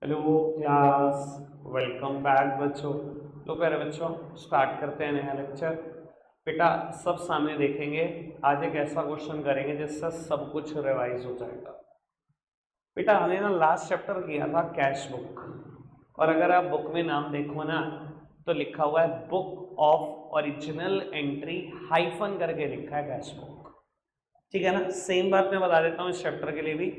Hello class, welcome back बच्चों। तो प्यारे बच्चों, स्टार्ट करते हैं नया लेक्चर। बेटा सब सामने देखेंगे। आज एक ऐसा क्वेश्चन करेंगे जिससे सब कुछ रिवाइज हो जाएगा। बेटा हमने ना लास्ट चैप्टर किया था कैश बुक, और अगर आप बुक में नाम देखो ना तो लिखा हुआ है book of original entry hyphen करके लिखा है कैश बुक। ठीक है ना। सेम बात मैं बता देता हूँ इस चैप्टर के लिए भी।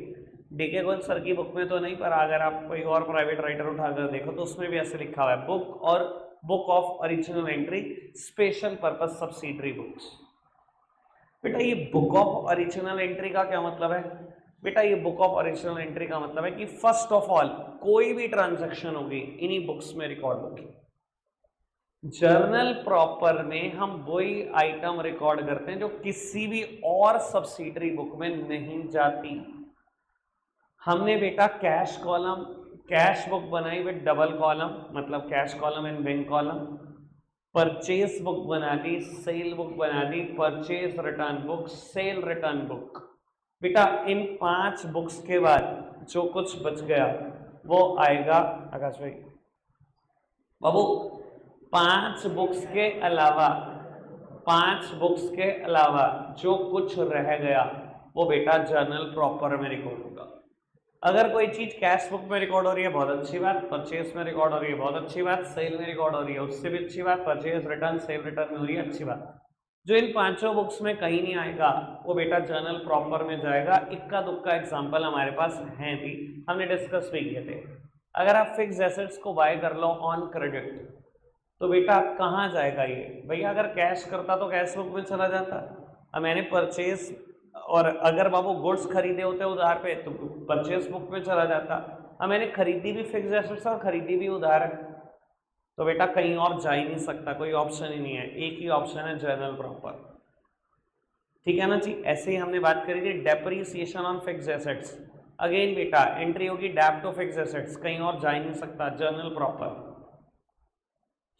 डीके गोयल सर की बुक में तो नहीं, पर अगर आप कोई और प्राइवेट राइटर उठाकर देखो तो उसमें भी ऐसे लिखा हुआ है बुक और book of original entry special purpose subsidiary books. बेटा ये बुक ऑफ ओरिजिनल एंट्री का क्या मतलब है? बेटा ये बुक ऑफ ओरिजिनल एंट्री का मतलब है कि फर्स्ट ऑफ ऑल कोई भी ट्रांजैक्शन होगी इन्हीं बुक्स में रिकॉर्ड होगी। जर्नल प्रॉपर में हम वही आइटम रिकॉर्ड करते हैं जो किसी भी और सब्सिडरी बुक में नहीं जाती। हमने बेटा कैश कॉलम, कैश बुक बनाई विद डबल कॉलम, मतलब cash column and bank column. Purchase book बना दी, सेल बुक बना दी, purchase return book, sale return book. बेटा इन 5 बुक्स के बाद जो कुछ बच गया वो आएगा आकाश भाई बाबू। 5 बुक्स के अलावा 5 बुक्स के अलावा जो कुछ रह गया वो बेटा जर्नल प्रॉपर में रिकॉर्ड होगा। अगर कोई चीज कैश बुक में रिकॉर्ड हो रही है बहुत अच्छी बात, परचेज में रिकॉर्ड हो रही है बहुत अच्छी बात, सेल में रिकॉर्ड हो रही है उससे भी अच्छी बात, परचेज रिटर्न सेल रिटर्न में हो रही है अच्छी बात। जो इन 5 बुक्स में कहीं नहीं आएगा वो बेटा जर्नल प्रॉपर में जाएगा। इक्का दुक्का एग्जाम्पल हमारे पास हैं भी, हमने डिस्कस भी किए थे। अगर आप फिक्स एसेट्स को बाय कर लो ऑन क्रेडिट तो बेटा कहाँ जाएगा ये? भैया अगर कैश करता तो कैश बुक में चला जाता। अब मैंने परचेज, और अगर बाबू गुड्स खरीदे होते उधार पे तो परचेज बुक में चला जाता। अब मैंने खरीदी भी फिक्स एसेट्स और खरीदी भी उधार है तो बेटा कहीं और जा ही नहीं सकता, कोई ऑप्शन ही नहीं है, एक ही ऑप्शन है जर्नल प्रॉपर। ठीक है ना जी। ऐसे ही हमने बात करी थी depreciation on fix assets. Again बेटा एंट्री होगी डेप टू फिक्स एसेट्स, कहीं और जा ही नहीं सकता, जर्नल प्रॉपर।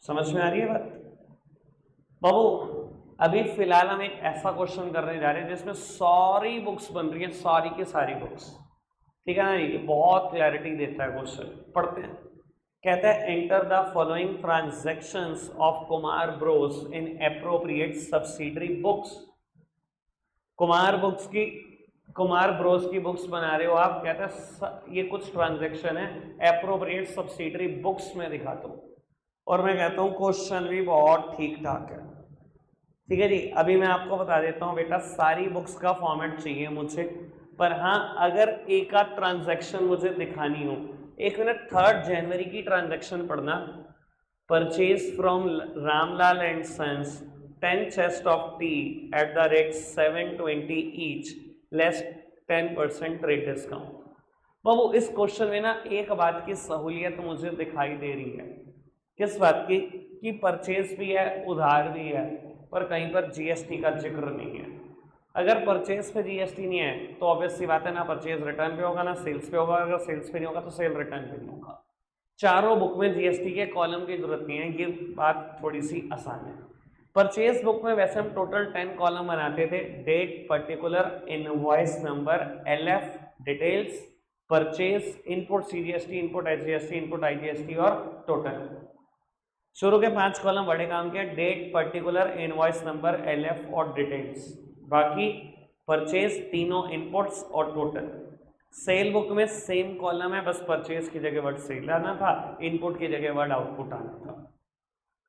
समझ में आ रही है बात बाबू? अभी फिलहाल हम एक ऐसा क्वेश्चन करने जा रहे हैं जिसमें सारी बुक्स बन रही है, सारी की सारी बुक्स। ठीक है ना, ये बहुत क्लैरिटी देता है क्वेश्चन। पढ़ते हैं। कहता है enter the following transactions of Kumar Bros in appropriate subsidiary books. Kumar books की, कुमार ब्रोस की बुक्स बना रहे हो आप। कहता है ये कुछ ट्रांजैक्शन है एप्रोप्रिएट सब्सिडरी बुक्स में दिखा दो। और मैं कहता हूं क्वेश्चन भी बहुत ठीक ठाक है। ठीक है जी। अभी मैं आपको बता देता हूं बेटा, सारी बुक्स का फॉर्मेट चाहिए मुझे, पर हाँ अगर एक आध ट्रांजैक्शन मुझे दिखानी हो। 1 मिनट, 3 जनवरी की ट्रांजैक्शन पढ़ना। Purchase from Ramlal and sons 10 chest of tea at the rate 720 each less 10% trade discount. बाबू इस क्वेश्चन में ना एक बात की सहूलियत मुझे दिखाई दे रही है। किस बात की? कि परचेज भी है उधार भी है, पर कहीं पर जीएसटी का जिक्र नहीं है। अगर परचेज पे जीएसटी नहीं है तो ऑब्वियस सी बात है ना परचेज रिटर्न पे होगा ना सेल्स पे होगा, अगर सेल्स पे नहीं होगा तो सेल रिटर्न पे नहीं होगा। चारों बुक में जीएसटी के कॉलम की जरूरत नहीं है, ये बात थोड़ी सी आसान है। परचेज बुक में वैसे हम टोटल 10 कॉलम बनाते थे। Date, particular, invoice number, LF, details, purchase, input CGST, input HGST, input IGST और टोटल। शुरू के 5 कॉलम बड़े काम के, date, particular, invoice number, LF और डिटेल्स। बाकी परचेज, तीनों इनपुट्स और टोटल। सेल बुक में सेम कॉलम है, बस परचेज की जगह वर्ड सेल आना था, इनपुट की जगह वर्ड आउटपुट आना था।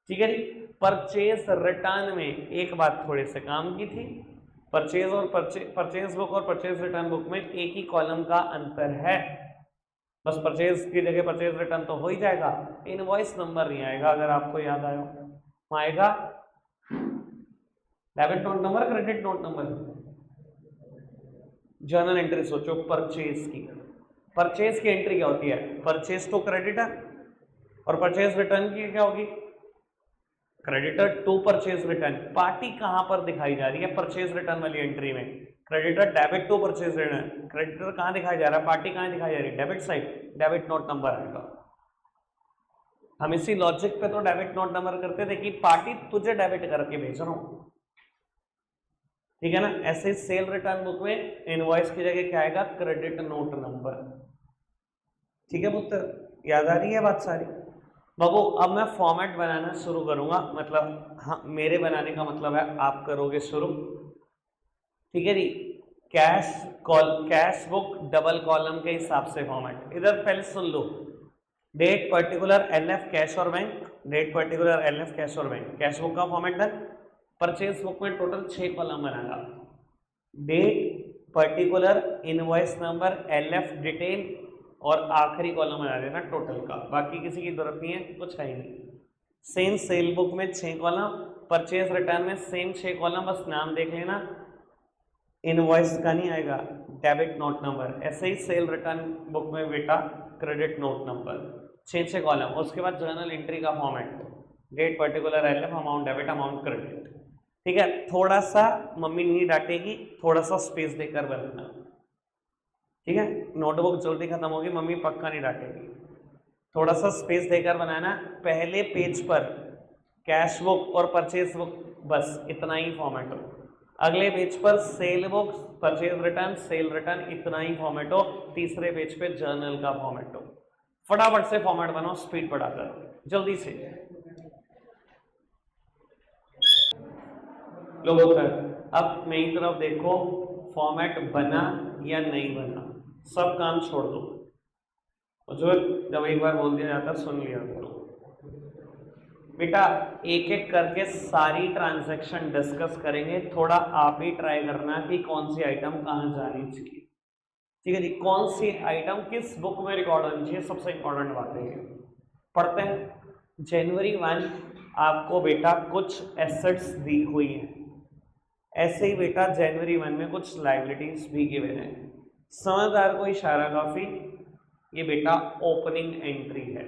ठीक है जी। परचेज रिटर्न में एक बात थोड़े से काम की थी। परचेज और परचेज बुक और परचेज रिटर्न बुक में एक ही कॉलम का अंतर है, बस परचेज की जगह परचेज रिटर्न तो हो ही जाएगा। इनवॉइस नंबर नहीं आएगा, अगर आपको याद आयो आएगा debit note number, credit note number. Journal entry सोचो परचेज की, परचेज की एंट्री क्या होती है? परचेज टू क्रेडिटर, और परचेज रिटर्न की क्या होगी? Creditor to purchase return. Party कहां पर दिखाई जा रही है परचेज रिटर्न वाली एंट्री में? Creditor debit to purchase return. Creditor कहां दिखाई जा रहा है, पार्टी कहां दिखाई जा रही है? Debit side, debit note number आएगा। हम इसी लॉजिक पे तो डेबिट नोट नंबर करते थे कि पार्टी तुझे डेबिट करके भेज रहा हूं। ठीक है ना। ऐसे सेल रिटर्न बुक में इनवॉइस की जगह क्या आएगा? Credit note number. ठीक है पुत्र, याद आ रही है बात सारी? बाबू अब मैं फॉर्मेट बनाना शुरू करूंगा, मतलब हाँ मेरे बनाने का मतलब है आप करोगे शुरू, ठीक है जी। कैश बुक डबल कॉलम के हिसाब से फॉर्मेट, इधर पहले सुन लो। डेट पर्टिकुलर एलएफ कैश और bank, date particular LF cash और बैंक, कैश बुक का फॉर्मेट डन। परचेज बुक में टोटल 6 कॉलम बनाएगा, date particular invoice number LF detail और आखिरी कॉलम बना देना टोटल का, बाकी किसी की जरूरत नहीं है, कुछ है ही नहीं। सेम सेल बुक में 6 कॉलम, परचेज रिटर्न में सेम 6 कॉलम, बस नाम देख लेना, इनवॉइस का नहीं आएगा, डेबिट नोट नंबर। ऐसे ही सेल रिटर्न बुक में बेटा क्रेडिट नोट नंबर, 6 कॉलम। उसके बाद जर्नल एंट्री का format, date particular LF amount debit amount credit, ठीक है। थोड़ा सा मम्मी नहीं डांटेगी, थोड़ा सा स्पेस देकर बनाना, ठीक है। नोटबुक जल्दी खत्म होगी, मम्मी पक्का नहीं डांटेगी, थोड़ा सा स्पेस देकर बनाना। पहले पेज पर कैश बुक और परचेज बुक, बस इतना ही फॉर्मेट हो। अगले पेज पर cell book, purchase return, cell return, इतना ही फॉर्मेट हो। तीसरे पेज पे जर्नल का फॉर्मेट हो। फटाफट से फॉर्मेट बनाओ, स्पीड बढ़ाकर जल्दी से। लोगों का अब मेरी तरफ देखो, फॉर्मेट बना या नहीं बना, सब काम छोड़ दो, जो जब एक बार बोल दिया जाता सुन लिया करो बेटा। एक एक करके सारी ट्रांजैक्शन डिस्कस करेंगे, थोड़ा आप ही ट्राई करना कि कौन सी आइटम कहाँ जानी चाहिए, ठीक है जी। कौन सी आइटम किस बुक में रिकॉर्ड होनी चाहिए, सबसे इंपॉर्टेंट बात है। पढ़ते हैं। जनवरी 1 आपको बेटा कुछ एसेट्स दी हुई हैं, ऐसे ही बेटा जनवरी 1 में कुछ लाइबिलिटीज भी गिवन है। समझदार को इशारा काफी, ये बेटा ओपनिंग एंट्री है,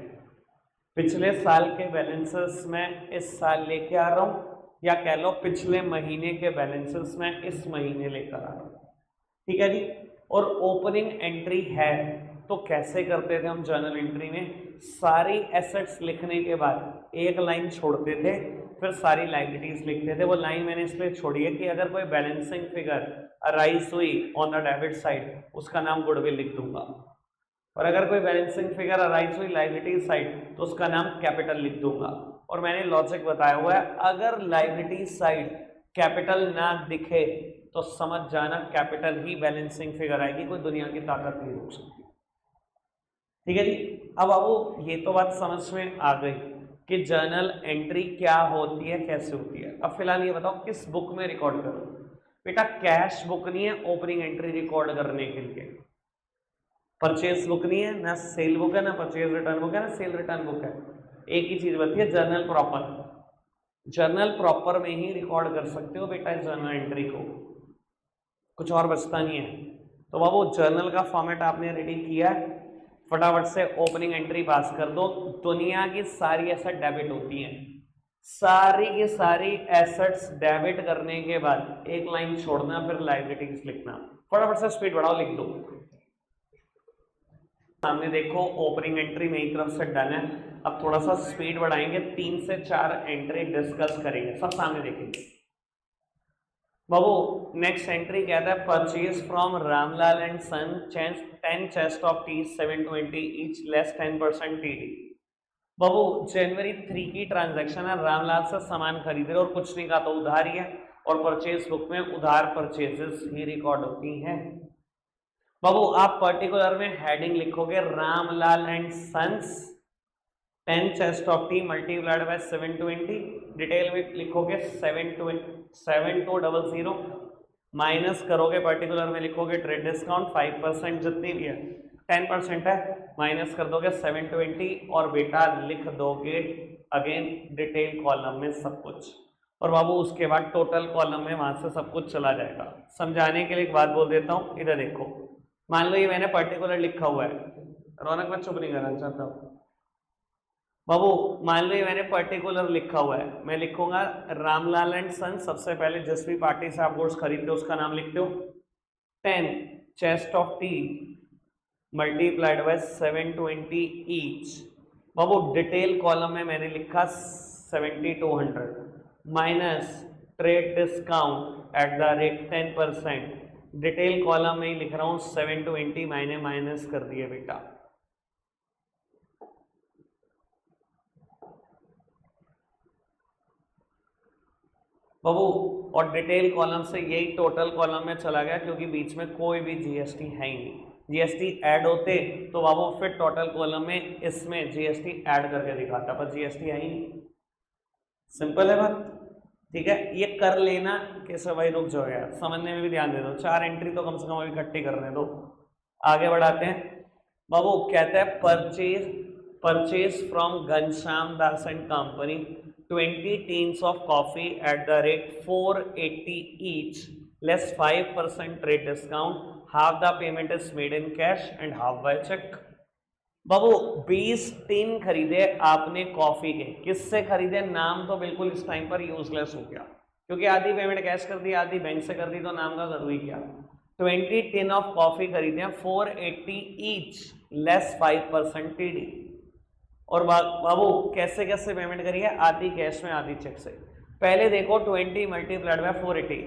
पिछले साल के बैलेंसेस में इस साल लेके आ रहा हूं, या कह लो पिछले महीने के बैलेंसेस में इस महीने लेकर आ रहा हूं, ठीक है जी। और ओपनिंग एंट्री है तो कैसे करते थे हम जर्नल एंट्री में, सारी एसेट्स लिखने के बाद एक लाइन छोड़ते थे, फिर सारी लाइबिलिटीज लिखते थे। वो लाइन मैंने इसलिए छोड़ी है कि अगर कोई बैलेंसिंग फिगर अराइज हुई ऑन द डेबिट साइड, उसका नाम गुडविल लिख दूंगा, और अगर कोई बैलेंसिंग फिगर अराइज हुई लाइबिलिटी साइड तो उसका नाम कैपिटल लिख दूंगा। और मैंने लॉजिक बताया हुआ है, अगर लाइबिलिटी साइड कैपिटल ना दिखे तो समझ जाना कैपिटल ही बैलेंसिंग फिगर आएगी, कोई दुनिया की ताकत नहीं रोक सकती, ठीक है जी। अब बाबू ये तो बात समझ में आ गई कि जर्नल एंट्री क्या होती है, कैसे होती है। अब फिलहाल ये बताओ किस बुक में रिकॉर्ड करो। बेटा कैश बुक नहीं है ओपनिंग एंट्री रिकॉर्ड करने के लिए, परचेज बुक नहीं है, ना सेल बुक है, ना परचेज रिटर्न बुक है, ना सेल रिटर्न बुक है। एक ही चीज बची है, जर्नल प्रॉपर। जर्नल प्रॉपर में ही रिकॉर्ड कर सकते हो बेटा इस जर्नल एंट्री को, कुछ और बचता नहीं है। तो बाबू जर्नल का फॉर्मेट आपने रेडी किया है, फटाफट से ओपनिंग एंट्री पास कर दो। दुनिया की सारी एसेट डेबिट होती हैं, सारी की सारी एसेट्स डेबिट करने के बाद एक लाइन छोड़ना, फिर लाइबिलिटीज लिखना। फटाफट से स्पीड बढ़ाओ, लिख दो। सामने देखो ओपनिंग एंट्री मेरी तरफ से डन है। अब थोड़ा सा स्पीड बढ़ाएंगे, 3 से 4 एंट्री डिस्कस करेंगे, सब सामने देखेंगे। बाबू नेक्स्ट एंट्री क्या था, purchase from Ramlal and son 10 chest of tea 720 each less 10% TD. बाबू जनवरी 3 की ट्रांजैक्शन है, रामलाल से सामान खरीदे और कुछ नहीं कहा तो उधार ही है, और परचेज बुक में उधार परचेजेस ही रिकॉर्ड होती हैं। बाबू आप पर्टिकुलर में हेडिंग लिखोगे Ramlal and sons 10 chest of tea multiplied by 720, detail में लिखोगे 7200, माइनस करोगे पर्टिकुलर में लिखोगे ट्रेड डिस्काउंट 5% जितनी भी है 10% है, माइनस कर दोगे 720 और बेटा लिख दोगे अगेन डिटेल कॉलम में सब कुछ, और बाबू उसके बाद टोटल कॉलम में वहां से सब कुछ चला जाएगा। समझाने के लिए एक बात बोल देता हूँ, इधर देखो, मान लो ये मैंने पर्टिकुलर लिखा हुआ है, रौनक मैं चुप नहीं करना चाहता हूँ बाबू, मान लो ये मैंने पर्टिकुलर लिखा हुआ है, मैं लिखूंगा रामलाल एंड सन, सबसे पहले जिस भी पार्टी से आप गुड्स खरीदते हो उसका नाम लिखते हो, 10 chest of tea multiplied by 720 each. Babu detail column में मैंने लिखा 7200 minus trade discount at the rate 10%, detail column में ही लिख रहा हूं 720 मैंने माइनस कर दिया बेटा। बाबू, और डिटेल कॉलम से यही टोटल कॉलम में चला गया क्योंकि बीच में कोई भी जीएसटी है ही नहीं। जीएसटी ऐड होते तो बाबू फिर टोटल कॉलम में इसमें जीएसटी ऐड करके दिखाता, पर जीएसटी है ही नहीं। सिंपल है बात, ठीक है। ये कर लेना कैसे भाई, रुक जाओ यार, समझने में भी ध्यान दे दो, 4 एंट्री तो कम से कम इकट्ठी करने दो। आगे बढ़ाते हैं बाबू, कहते हैं purchase from Ghanshyam Das and company 20 tins of coffee at the rate 480 each less 5% rate discount, half the payment is made in cash and half by cheque. बाबू 20 टीन खरीदे आपने कॉफी के, किससे खरीदे? नाम तो बिल्कुल इस टाइम पर यूजलेस हो गया क्योंकि आधी पेमेंट कैश कर दी, आधी बैंक से कर दी, तो नाम का जरूरी क्या। 20 टिन ऑफ कॉफी खरीदे 480 ईच लेस 5% टीडी। और बाबू कैसे कैसे पेमेंट करी है? आधी कैश में आधी चेक से। पहले देखो 20 मल्टीप्लाइड बाय 480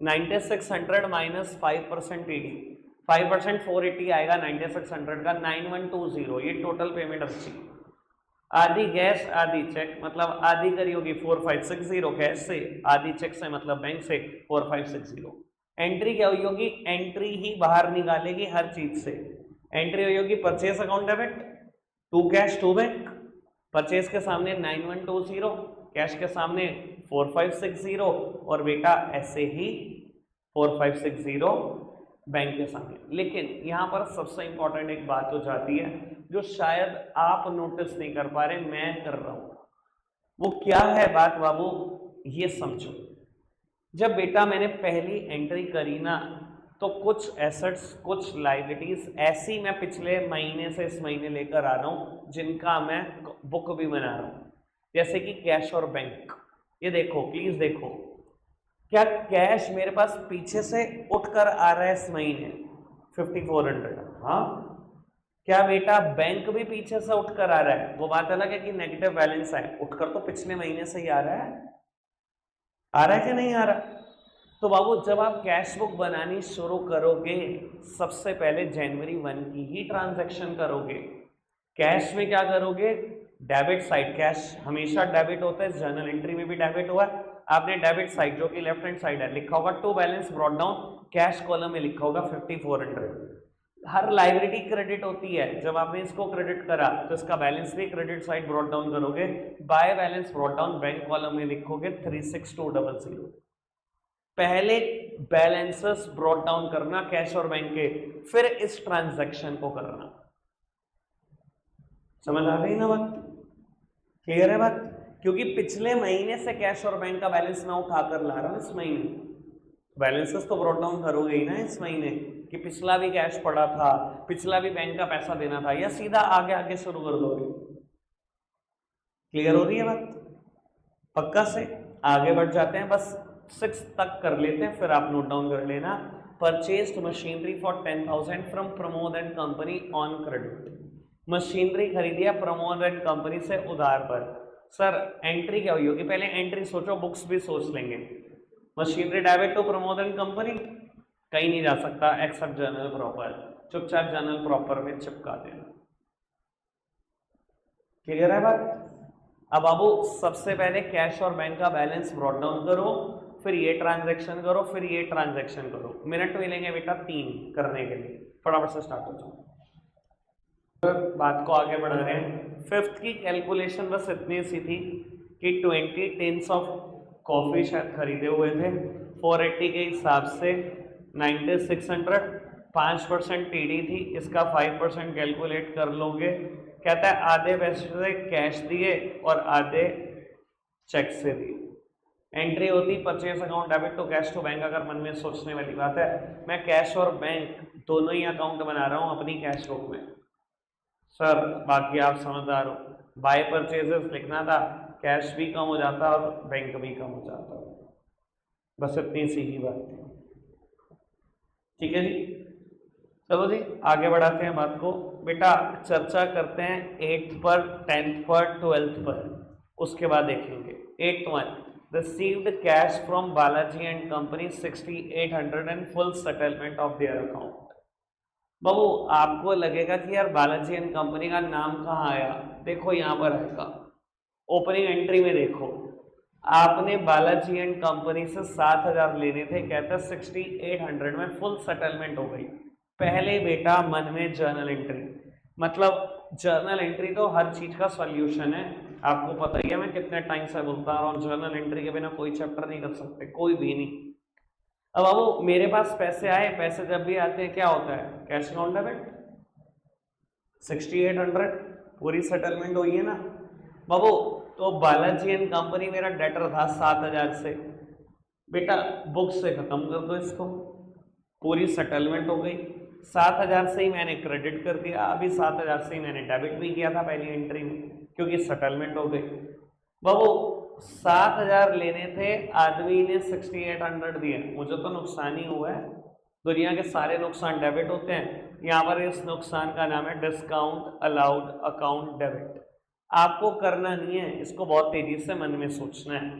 9600 माइनस 5% टीडी, 5% 480 आएगा 9600 का 9120, ये टोटल पेमेंट अच्छी। आधी कैश आधी चेक, मतलब आधी करी होगी 4560 कैश से, आधी चेक से मतलब बैंक से 4560। एंट्री क्या हुई होगी? एंट्री ही बाहर निकालेगी हर चीज से। एंट्री हुई होगी purchase account debit, to cash to bank. Purchase के सामने 9120, कैश के सामने 4560 और बेटा ऐसे ही 4560 बैंक के सामने। लेकिन यहां पर सबसे इंपॉर्टेंट एक बात हो जाती है जो शायद आप नोटिस नहीं कर पा रहे, मैं कर रहा हूं। वो क्या है बात बाबू, ये समझो। जब बेटा मैंने पहली एंट्री करी ना, तो कुछ एसेट्स कुछ लायबिलिटीज ऐसी मैं पिछले महीने से इस महीने लेकर आ रहा हूं जिनका मैं बुक भी बना रहा हूं, जैसे कि कैश और बैंक। ये देखो प्लीज देखो, क्या कैश मेरे पास पीछे से उठकर आ रहा है इस महीने 5400? हाँ। क्या बेटा बैंक भी पीछे से उठकर आ रहा है? वो बात अलग है कि नेगेटिव बैलेंस है, उठकर तो पिछले महीने से ही आ रहा है कि नहीं आ रहा? तो बाबू जब आप कैश बुक बनानी शुरू करोगे, सबसे पहले जनवरी 1 की ही ट्रांजैक्शन करोगे। कैश में क्या करोगे? डेबिट साइड, कैश हमेशा डेबिट होता है, जर्नल एंट्री में भी डेबिट हुआ। आपने डेबिट साइड जो कि लेफ्ट हैंड साइड है लिखा होगा to balance brought down, cash column में लिखा होगा 5400। हर लाइबिलिटी क्रेडिट होती है, जब आपने इसको क्रेडिट करा तो इसका बैलेंस भी क्रेडिट साइड ब्रॉट डाउन करोगे। By balance brought down bank column में लिखोगे 36200। पहले बैलेंसेस ब्रॉट डाउन करना कैश और बैंक के, फिर इस ट्रांजैक्शन को करना। समझ आ गई ना बात? क्लियर है बात? क्योंकि पिछले महीने से कैश और बैंक का बैलेंस मैं उठाकर ला रहा हूं इस महीने, बैलेंसेस तो ब्रॉट डाउन करोगे ही ना इस महीने कि पिछला भी कैश पड़ा था, पिछला भी बैंक का पैसा देना था, या सीधा आगे आगे शुरू कर दोगे? क्लियर हो रही है बात? पक्का से आगे बढ़ जाते हैं, बस 6 तक कर लेते हैं, फिर आप नोट डाउन कर लेना। Purchased machinery for 10,000 from Pramod and company on credit. Machinery खरीदी है प्रमोद एंड कंपनी से उधार पर। सर एंट्री क्या हुई होगी? पहले एंट्री सोचो, बुक्स भी सोच लेंगे। Machinery debit to Pramod and company, कहीं नहीं जा सकता एक्सेप्ट जर्नल प्रॉपर, चुपचाप जर्नल प्रॉपर में चिपका देना। क्लियर है बात? अब बाबू सबसे पहले कैश और बैंक का बैलेंस ब्रॉट डाउन करो, फिर ये ट्रांजैक्शन करो, फिर ये ट्रांजैक्शन करो। मिनट मिलेंगे बेटा 3 करने के लिए, फटाफट से स्टार्ट हो जाओ। बात को आगे बढ़ा रहे हैं। 5th की कैलकुलेशन बस इतनी सी थी कि 20 टिन्स ऑफ कॉफी शायद खरीदे हुए थे 480 के हिसाब से 9600, 5% टीडी थी, इसका 5% कैलकुलेट कर लोगे। कहता है आधे पैसे से कैश दिए और आधे चेक से दिए। एंट्री होती purchase account debit to cash to bank. अगर मन में सोचने वाली बात है, मैं कैश और बैंक दोनों ही अकाउंट बना रहा हूं अपनी कैश बुक में। सर बाकी आप समझदार हो, बाय परचेजेस लिखना था, कैश भी कम हो जाता और बैंक भी कम हो जाता, बस इतनी सी ही बात थी। ठीक है जी, चलो जी आगे बढ़ाते हैं बात को। बेटा चर्चा करते हैं 8th पर, 10th पर, 12th पर, उसके बाद देखेंगे। 8th one, received cash from Balaji and company 6800 and full settlement of their account. बाबू आपको लगेगा कि यार बालाजी एंड कंपनी का नाम कहाँ आया? देखो यहाँ पर आएगा, ओपनिंग एंट्री में देखो, आपने बालाजी एंड कंपनी से 7,000 लेने थे, कहता 6,800 में फुल सेटलमेंट हो गई। पहले बेटा मन में जर्नल एंट्री, मतलब जर्नल एंट्री तो हर चीज का सॉल्यूशन है, आपको पता ही है मैं कितने टाइम से बोलता आ रहा हूँ, जर्नल एंट्री के बिना कोई चैप्टर नहीं कर सकते, कोई भी नहीं। अब बाबू मेरे पास पैसे आए, पैसे जब भी आते हैं क्या होता है, कैश अकाउंट डेबिट, 6,800 पूरी सेटलमेंट हुई है ना बाबू। तो बालाजी एंड कंपनी मेरा डेटर था 7,000 से, बेटा बुक से खत्म कर दो इसको, पूरी सेटलमेंट हो गई। 7,000 से ही मैंने क्रेडिट कर दिया, अभी 7,000 से ही मैंने डेबिट भी किया था पहली एंट्री में, क्योंकि सेटलमेंट हो गई। बाबू 7,000 लेने थे, आदमी ने 6,800 दिए, मुझे तो नुकसान ही हुआ है। दुनिया के सारे नुकसान डेबिट होते हैं, यहाँ पर इस नुकसान का नाम है डिस्काउंट अलाउड अकाउंट डेबिट। आपको करना नहीं है, इसको बहुत तेजी से मन में सोचना है,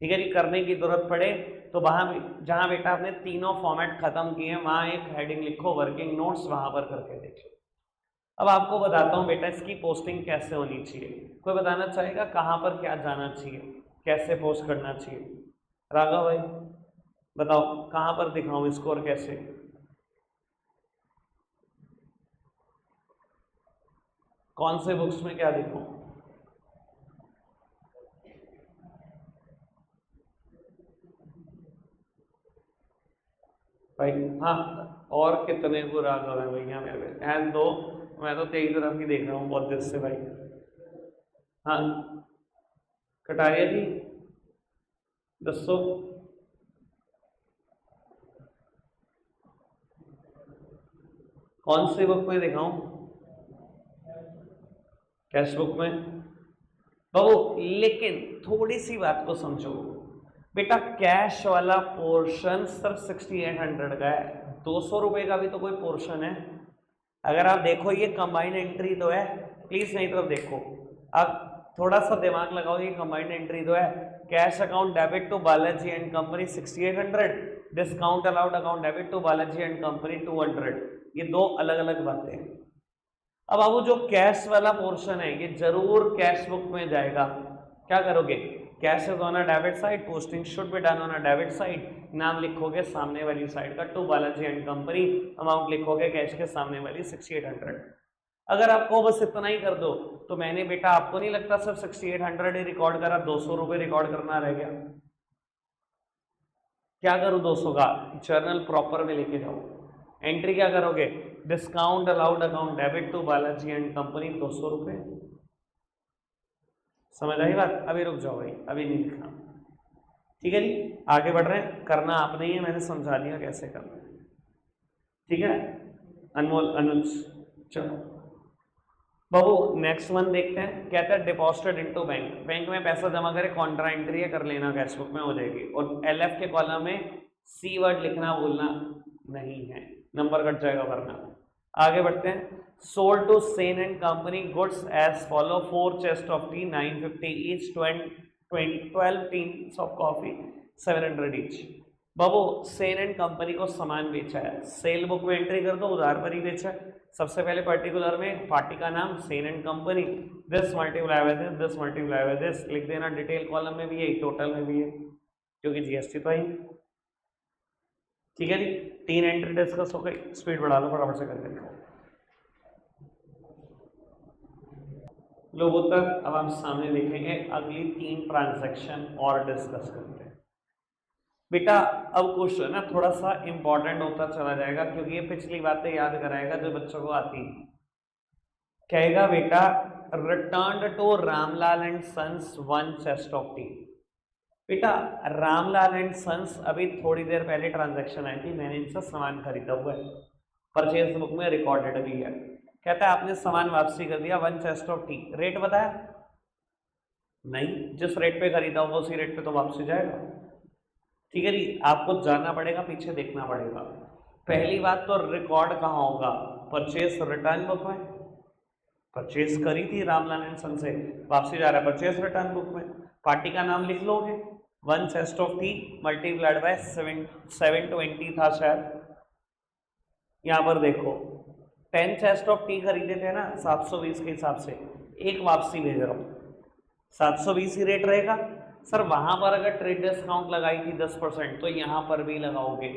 ठीक है जी। करने की जरूरत पड़े तो वहां जहां बेटा आपने तीनों फॉर्मेट खत्म किए हैं वहां एक हेडिंग लिखो वर्किंग नोट्स, वहां पर करके देखो। अब आपको बताता हूं बेटा इसकी पोस्टिंग कैसे होनी चाहिए। कोई बताना चाहेगा कहां पर क्या जाना चाहिए, कैसे पोस्ट करना चाहिए? राघव भाई बताओ कहां पर दिखाऊं इसको और कैसे? कौन से बुक्स में क्या दिखाऊं? भाई हाँ, और कितने को राघव है भैया मेरे एंड दो, मैं तो तेरी तरफ ही देख रहा हूँ बहुत देर से भाई। हाँ कटारिया जी दसो कौन सी बुक में दिखाऊं? कैश बुक में बाबू, लेकिन थोड़ी सी बात को समझो बेटा, कैश वाला पोर्शन सिर्फ 6,800 का है, 200 रुपए का भी तो कोई पोर्शन है। अगर आप देखो ये कंबाइंड एंट्री तो है, प्लीज नहीं तरफ देखो, आप थोड़ा सा दिमाग लगाओ, ये कंबाइंड एंट्री तो है। Cash account debit to Balaji and company 6,800, discount allowed account debit to Balaji and company 200, ये दो अलग अलग बातें हैं। अब बाबू जो कैश वाला पोर्शन है ये जरूर कैश बुक में जाएगा। क्या करोगे, cash is on a debit side, posting should be done on a debit side, नाम लिखोगे सामने वाली साइड का to Balaji and company, amount लिखोगे कैश के सामने वाली 6,800। अगर आपको बस इतना ही कर दो तो मैंने बेटा आपको नहीं लगता सिर्फ 6,800 ही रिकॉर्ड करा, 200 रुपए रिकॉर्ड करना रह गया। क्या करूं 200 का, जर्नल प्रॉपर में लेके जाओ, एंट्री क्या करोगे, discount allowed account debit to Balaji and company 200 रुपए। समझ आई बात? अभी रुक जाओ भाई, अभी नहीं लिखना, ठीक है जी। आगे बढ़ रहे हैं, करना आपने ही है, मैंने समझा दिया कैसे करना है, ठीक है। अनमोल अनुज चलो बाबू नेक्स्ट वन देखते हैं, कहता है डिपॉजिटेड इनटू बैंक, बैंक में पैसा जमा करे, कॉन्ट्रा एंट्री कर लेना कैश बुक में हो जाएगी, और एलएफ के कॉलम में सी वर्ड लिखना भूलना नहीं है, नंबर कट जाएगा वरना। आगे बढ़ते हैं, sold to Sen and company goods as follow, 4 chest of tea 950 each, 12 tins of coffee 700 each. बाबू सेन एंड कंपनी को सामान बेचा है, सेल बुक में एंट्री कर दो, उधार पर ही बेचा है। सबसे पहले पर्टिकुलर में पार्टी का नाम Sen and company, this multiply by this, this multiply by this लिख देना, डिटेल कॉलम में भी है, टोटल में भी है, क्योंकि जीएसटी तो है, ठीक है जी। 3 एंट्री डिस्कस हो गई, स्पीड बढ़ा लो फटाफट से करके दिखाओ लोगों तक। अब हम सामने देखेंगे अगली 3 ट्रांजैक्शन और डिस्कस करते हैं बेटा। अब क्वेश्चन ना थोड़ा सा इंपॉर्टेंट होता चला जाएगा, क्योंकि ये पिछली बातें याद कराएगा जो बच्चों को आती है। कहेगा बेटा return to Ramlal and sons 1 chest of tea. बेटा रामलाल एंड सन्स अभी थोड़ी देर पहले ट्रांजैक्शन आई थी, मैंने इनसे सामान खरीदा हुआ है, परचेज बुक में रिकॉर्डेड भी है। कहता है आपने सामान वापसी कर दिया, 1 चेस्ट ऑफ टी, रेट बताया नहीं, जिस रेट पे खरीदा होगा उसी रेट पे तो वापसी जाएगा, ठीक है जी। आपको जाना पड़ेगा, पीछे देखना पड़ेगा। पहली बात तो रिकॉर्ड कहाँ होगा, परचेज रिटर्न बुक में, परचेज करी थी रामलाल एंड सन से, वापसी जा रहा है परचेज रिटर्न बुक में, पार्टी का नाम लिख लोगे, 1 chest of tea multiplied by 720 था शायद, यहाँ पर देखो 10 चेस्ट ऑफ टी खरीदे थे ना 720 के हिसाब से, एक वापसी भेज रहा हूँ, 720 ही रेट रहेगा, सर वहां पर अगर ट्रेड डिस्काउंट लगाई थी 10% तो यहाँ पर भी लगाओगे,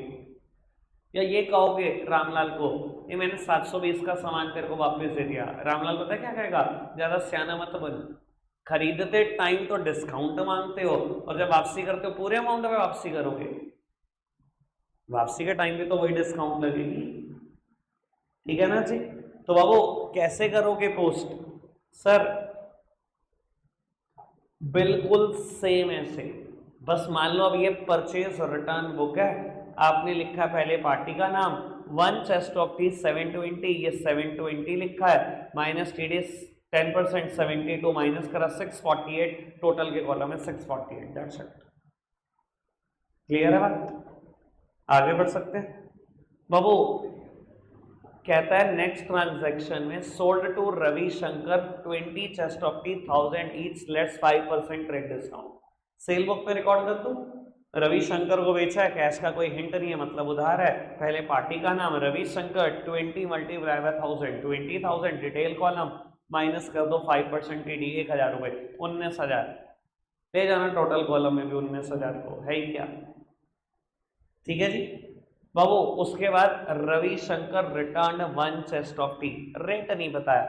या ये कहोगे रामलाल को ये मैंने 720 का सामान तेरे को वापस दे दिया, रामलाल पता क्या कहेगा, ज्यादा सियाना मत बन, खरीदते टाइम तो डिस्काउंट मांगते हो और जब वापसी करते हो पूरे अमाउंट में वापसी करोगे, वापसी के टाइम पे तो वही डिस्काउंट लगेगी, ठीक है ना जी। तो बाबू कैसे करोगे पोस्ट, सर बिल्कुल सेम ऐसे, बस मान लो अब ये परचेज रिटर्न बुक है, आपने लिखा पहले पार्टी का नाम, 1 चेस्ट ऑफ टी 720, ये 720 लिखा है, माइनस टीडी 10%, 72 माइनस करा 648, टोटल के कॉलम में 648, दैट्स इट। क्लियर है बात, आगे बढ़ सकते हैं बाबू। कहता है नेक्स्ट ट्रांजैक्शन में sold to Ravishankar 20 chest of tea 1000 each less 5% trade discount, sale book पे रिकॉर्ड कर दूं, रविशंकर को बेचा है, कैश का कोई हिंट नहीं है, मतलब उधार है, पहले पार्टी का नाम Ravishankar 20 multiply by 1000, 20,000 detail column minus कर दो 5% टीडी 1000 रुपए, 19,000 ले जाना, टोटल कॉलम में भी 19,000 को है ही क्या, ठीक है जी बाबू। उसके बाद Ravishankar return 1 chest of T, rate नहीं बताया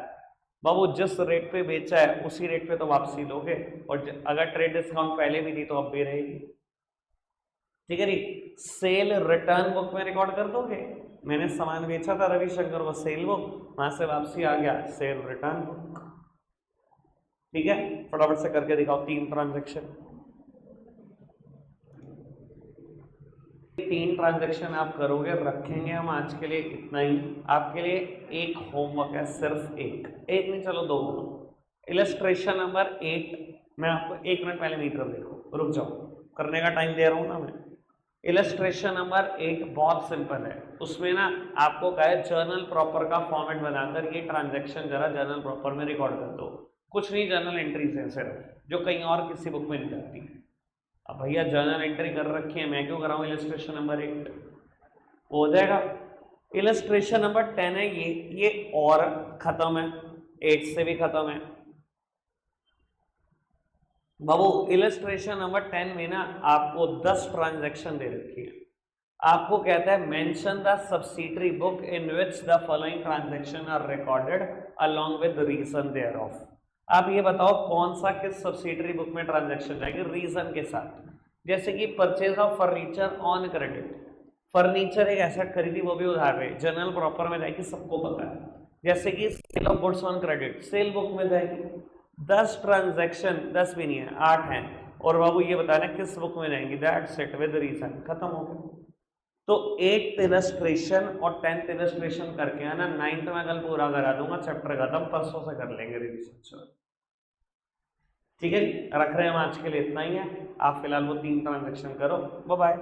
बाबू, जिस रेट पे बेचा है उसी रेट पे तो वापसी लोगे, और अगर ट्रेड डिस्काउंट पहले भी दी तो अब भी रहेगी, ठीक है जी। सेल रिटर्न बुक में रिकॉर्ड कर दोगे, मैंने सामान बेचा था रविशंकर को, सेल बुक, वहां से वापसी आ गया, सेल रिटर्न बुक, ठीक है। फटाफट से करके दिखाओ 3 ट्रांजेक्शन, 3 ट्रांजैक्शन आप करोगे, रखेंगे हम आज के लिए इतना ही, आपके लिए एक होमवर्क है, सिर्फ एक नहीं चलो 2 करो। इलस्ट्रेशन नंबर 8, मैं आपको 1 मिनट पहले मीटर देखो, रुक जाओ, करने का टाइम दे रहा हूं ना मैं। इलस्ट्रेशन नंबर 8 बहुत सिंपल है, उसमें ना आपको कहा है जर्नल प्रॉपर का फॉर्मेट बनाकर ये ट्रांजैक्शन जरा जर्नल प्रॉपर में रिकॉर्ड कर दो, कुछ नहीं, जर्नल एंट्रीज है सिर्फ, जो कहीं और किसी बुक में नहीं जाती है। अब भैया जर्नल एंट्री कर रखी है, मैं क्यों कराऊं इलस्ट्रेशन नंबर 8, हो जाएगा। इलस्ट्रेशन नंबर 10 है ये और खत्म है, 8 से भी खत्म है बाबू। इलस्ट्रेशन नंबर 10 में ना आपको 10 ट्रांजैक्शन दे रखी है, आपको कहता है mention the subsidiary book in which the following transaction are recorded along with reason thereof. आप ये बताओ कौन सा किस सब्सिडरी बुक में ट्रांजैक्शन जाएगी रीजन के साथ, जैसे कि purchase of furniture on credit, furniture एक एसेट खरीदी वो भी उधार पे, जनरल प्रॉपर में जाएगी, सबको पता है। जैसे कि sale of goods on credit sale book में जाएगी। 10 ट्रांजैक्शन, 10 भी नहीं है 8 हैं, और बाबू ये बताना किस बुक में जाएंगी, दैट्स इट विद रीजन, खत्म हो गया। तो 8th इलस्ट्रेशन और 10th इलस्ट्रेशन करके आना, 9th में कल पूरा करा दूंगा, चैप्टर खत्म, परसों से कर लेंगे रिविजन, ठीक है जी। रख रहे हैं हम आज के लिए इतना ही है, आप फिलहाल वो 3 ट्रांजैक्शन करो, बाय बाय।